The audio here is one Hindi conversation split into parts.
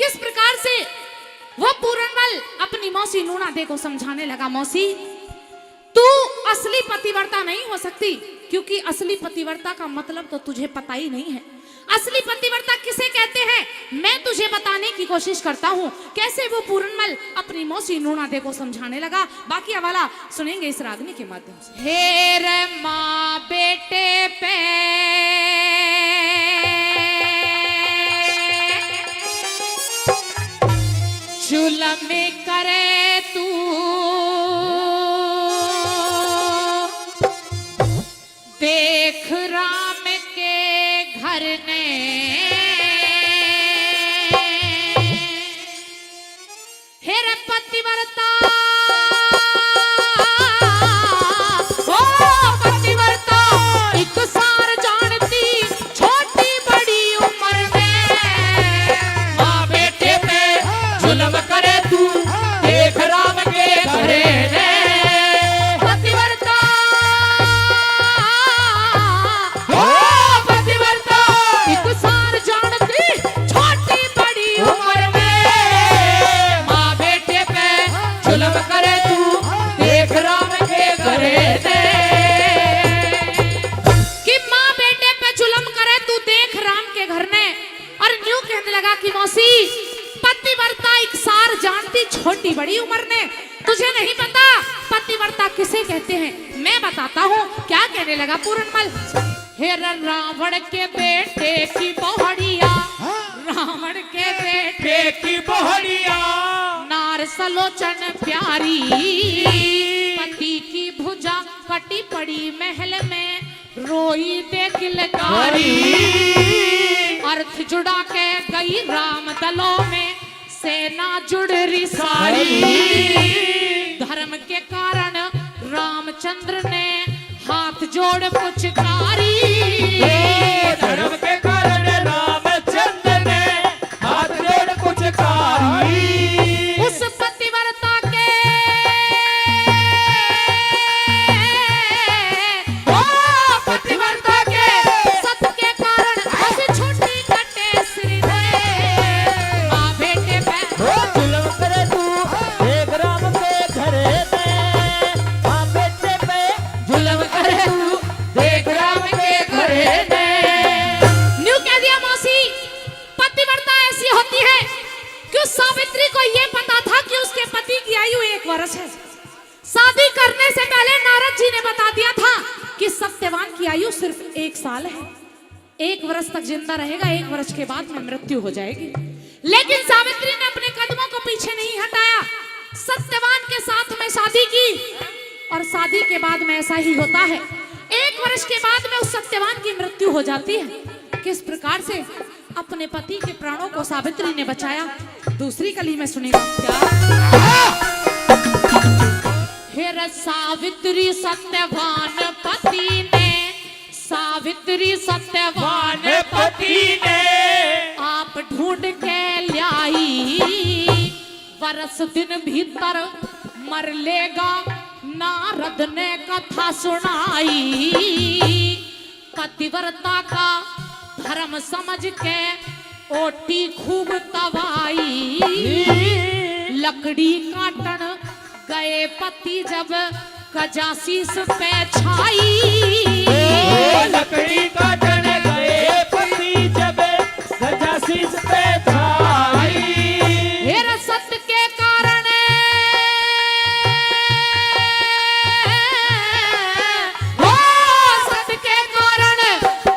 किस प्रकार से वो पूरनमल अपनी मौसी नूनादे को समझाने लगा, मौसी तू असली पतिव्रता नहीं हो सकती, क्योंकि असली पतिव्रता का मतलब तो तुझे पता ही नहीं है। असली पतिव्रता किसे कहते हैं मैं तुझे बताने की कोशिश करता हूँ। कैसे वो पूरनमल अपनी मौसी नूनादे को समझाने लगा, बाकी हवाला सुनेंगे इस रागनी के माध्यम से। हेर माँ बेटे पे जुल्म करे तू, देख राम के घर ने हेर पतिव्रता, ओ पतिव्रता एक सार जानती छोटी बड़ी उम्र में, माँ बेटे पे जुल्म करे तू, देख राम के घर ने पतिव्रता, ओ पतिव्रता एक सार जानती छोटी बड़ी उम्र में, माँ बेटे पे जुल्म करे तू, देख राम के घर ने। कि माँ बेटे पे जुल्म करे तू, देख राम के घर ने। और न्यू कहने लगा कि मौसी पतिव्रता एक सार जानती छोटी बड़ी उम्र ने, तुझे नहीं पता पतिव्रता किसे कहते हैं, मैं बताता हूँ। क्या कहने लगा पूरनमल, हेर रावण के बेटे की बहुड़िया, रावण के बेटे की बहुड़िया, नार सलोचन प्यारी, पति की भुजा कटी पड़ी महल में, रोई दे किलकारी, अर्थ जुड़ा के गई राम दलों में, सेना जुड़ रही सारी, धर्म के कारण रामचंद्र ने हाथ जोड़ पुचकारी, धर्म के कारण रामचंद्र ने हाथ जोड़ पुचकारी, उस पतिव्रता के ओ पतिव्रता के सत के कारण ऐसी छुट्टी कटे श्री रे, माँ बेटे पे जुल्म करे तू, देख राम के घर में, माँ बेटे पे जुल्म करे तू, देख राम के घर ने। न्यू कह दिया मौसी पतिव्रता ऐसी होती है कि उस सावित्री को यह पता था कि उसके पति की आयु 1 वर्ष है। शादी करने से पहले नारद जी ने बता दिया था कि सत्यवान की आयु सिर्फ 1 साल है, 1 वर्ष तक जिंदा रहेगा, 1 वर्ष के बाद में मृत्यु हो जाएगी। लेकिन सावित्री ने अपने कदमों को पीछे नहीं हटाया, सत्यवान के साथ में शादी की, और शादी के बाद में ऐसा ही होता है, 1 वर्ष के बाद में उस सत्यवान की मृत्यु हो जाती है। किस प्रकार से अपने पति के प्राणों को सावित्री ने बचाया, दूसरी कली में सुनेगा क्या। हेर सावित्री सत्यवान पति ने, सावित्री सत्यवान पति ने आप ढूंढ के लाई, वर्ष दिन भीतर मर लेगा, नारद ने कथा सुनाई, पतिव्रता का धर्म समझ के ओटी खूब तवाई, लकड़ी काटन गए पति जब कजासीस पे छाई, लकड़ी काटन गए पति जब कजासीस पे छाई, हेर सत्य के कारण हो, सत्य के कारण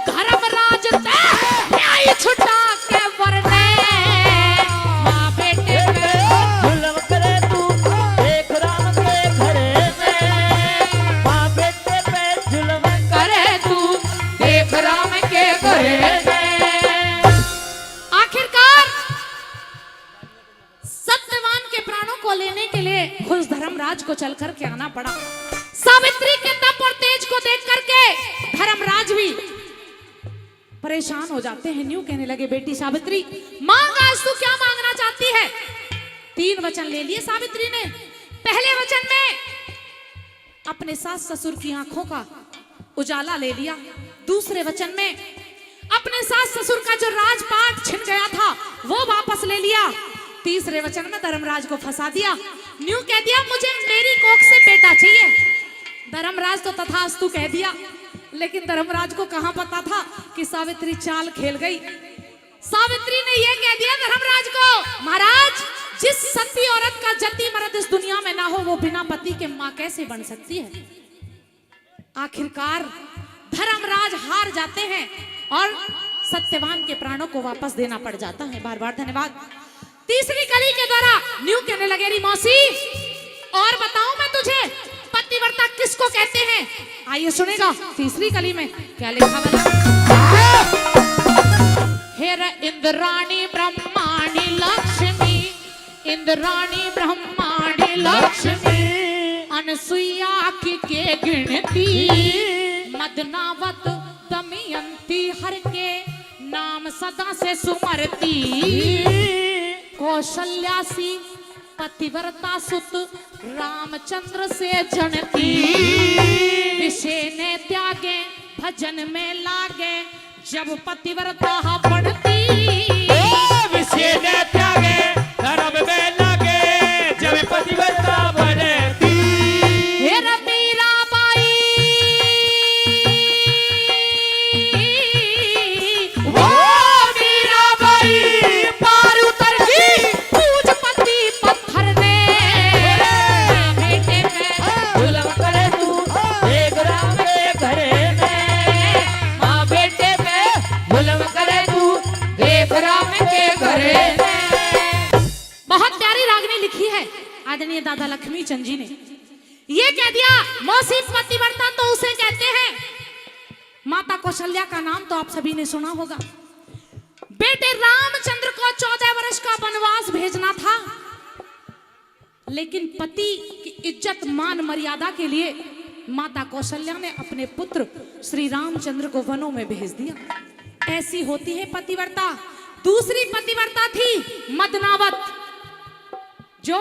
धर्मराज न्याय छुटा के वरने, माँ बेटे पे जुल्म करे तू, देख राम के घर में, माँ बेटे पे जुल्म करे तू, देख राम के घर में। आखिरकार सत्यवान के प्राणों को लेने के लिए खुद धर्मराज को चल कर के आना पड़ा। सावित्री के तप और तेज को देख करके धर्मराज भी परेशान हो जाते हैं। न्यू कहने लगे, बेटी सावित्री मांग, आज तू क्या मांगना चाहती है। 3 वचन ले लिए सावित्री ने। पहले वचन में अपने सास ससुर की आंखों का उजाला ले लिया। दूसरे वचन में अपने सास ससुर का जो राजपाट छिन गया था वो वापस ले लिया। तीसरे वचन में धर्मराज को फंसा दिया। न्यू कह दिया मुझे मेरी कोख से बेटा चाहिए। धर्मराज तो तथास्तु कह दिया, लेकिन धर्मराज को कहां पता था कि सावित्री चाल खेल गई। सावित्री ने यह कह दिया धर्मराज को, महाराज जिस सती औरत का जति मर्द इस दुनिया में ना हो वो बिना पति के मां कैसे बन सकती है। आखिरकार धर्मराज हार जाते हैं और सत्यवान के प्राणों को वापस देना पड़ जाता है। बार बार धन्यवाद। तीसरी कली के द्वारा न्यू कहने लगे री मौसी, और बताऊं मैं तुझे पतिव्रता किसको कहते हैं। आइए सुनेगा तीसरी कली में क्या लिखा गया। हेर इंद्राणी ब्रह्माणी लक्ष्मी, इंद्राणी ब्रह्माणी लक्ष्मी, अनसुईया की के गिनती, मदनावत दमयंती हर के नाम सदा से सुमरती, कौशल्यासी पतिव्रता सुत रामचंद्र से जनती, विषय ने त्यागे भजन में लागे जब पतिव्रता बनती, विषय ने त्यागे धर्म में लागे जब पतिव्रता बनती। हेरा मीराबाई वो मीराबाई पार उतर गई पूज पति पत्थर ने, बेटे पे जुल्म करे तू एक राम के घरे में, माँ बेटे पे जुल्म करे तू एक राम के घरे में। बहुत प्यारी रागनी लिखी है आदरणीय दादा लक्ष्मी चंद जी ने। ये कह दिया मौसी पतिव्रता तो उसे कहते हैं। माता कौशल्या का नाम तो आप सभी ने सुना होगा। बेटे रामचंद्र को 14 वर्ष का वनवास भेजना था, लेकिन पति की इज्जत मान मर्यादा के लिए माता कौशल्या ने अपने पुत्र श्री रामचंद्र को वनों में भेज दिया। ऐसी होती है पतिव्रता। दूसरी पतिव्रता थी मदनावत, जो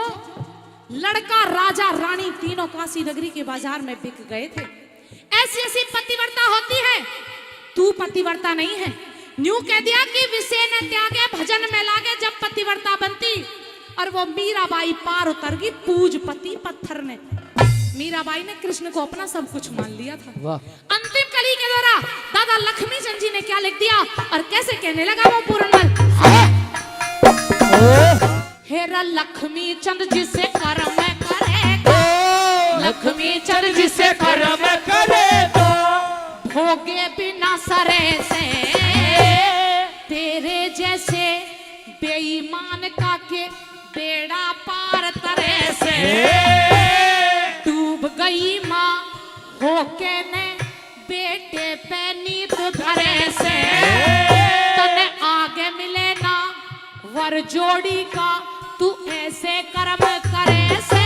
लड़का राजा रानी तीनों काशी नगरी के बाजार में बिक गए थे। ऐसी ऐसी पतिव्रता होती है। तू पतिव्रता नहीं है। न्यू कह दिया कि विषय न त्यागे भजन में लागे जब पतिव्रता बनती, और वो मीराबाई पार उतर गई पूज पति पत्थर ने। मीराबाई ने कृष्ण को अपना सब कुछ मान लिया था। अंतिम कली के द्वारा दादा लक्ष्मी चंद जी ने क्या लिख दिया और कैसे कहने लगा वो पूर्णमल। हेरा लक्ष्मी चंद जिसे कर्म करेगा, लक्ष्मी चंद जिसे कर्म करे तो भोगे बिना सरे से, तेरे जैसे बेईमान का के बेड़ा पार तरे से, डूब गई माँ होके ने बेटे पे नीत धरे से, तने आगे मिले ना वर जोड़ी का तू ऐसे कर्म करे से।